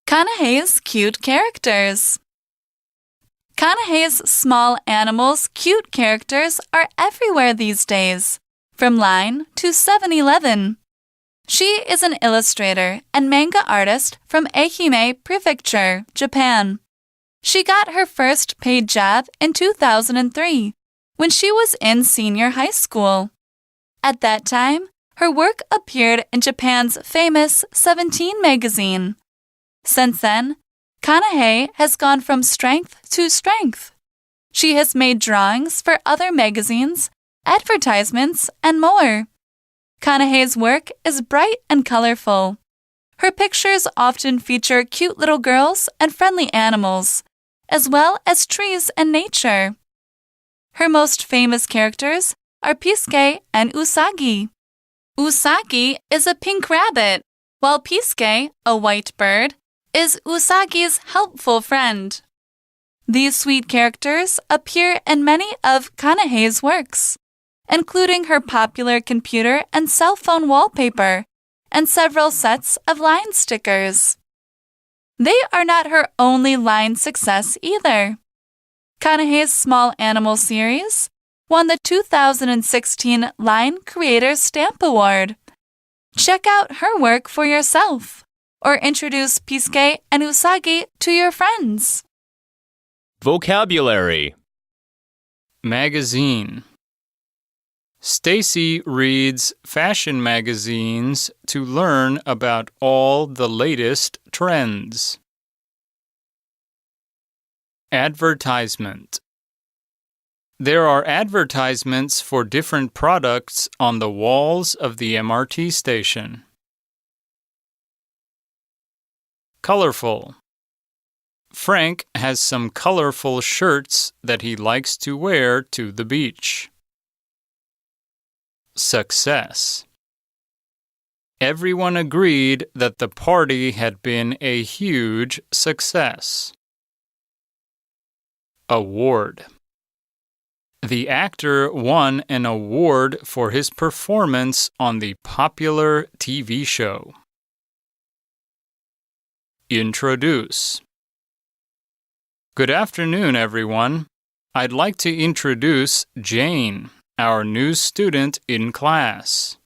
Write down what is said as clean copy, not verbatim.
Kanahei's cute characters. Kanahei's small animals' cute characters are everywhere these days, from Line to 7-Eleven. She is an illustrator and manga artist from Ehime Prefecture, Japan. She got her first paid job in 2003, when she was in senior high school. At that time, her work appeared in Japan's famous 17 magazine. Since then, Kanahei has gone from strength to strength. She has made drawings for other magazines, advertisements, and more. Kanahei's work is bright and colorful. Her pictures often feature cute little girls and friendly animals, as well as trees and nature. Her most famous characters are Pisuke and Usagi. Usagi is a pink rabbit, while Pisuke, a white bird, is Usagi's helpful friend. These sweet characters appear in many of Kanahei's works, including her popular computer and cell phone wallpaper and several sets of line stickers. They are not her only line success either. Kanahei's Small Animal series won the 2016 Line Creator Stamp Award. Check out her work for yourself, or introduce Pisuke and Usagi to your friends. Vocabulary. Magazine. Stacy reads fashion magazines to learn about all the latest trends. Advertisement. There are advertisements for different products on the walls of the MRT station. Colorful. Frank has some colorful shirts that he likes to wear to the beach. Success. Everyone agreed that the party had been a huge success. Award. The actor won an award for his performance on the popular TV show. Introduce. Good afternoon, everyone. I'd like to introduce Jane, our new student in class.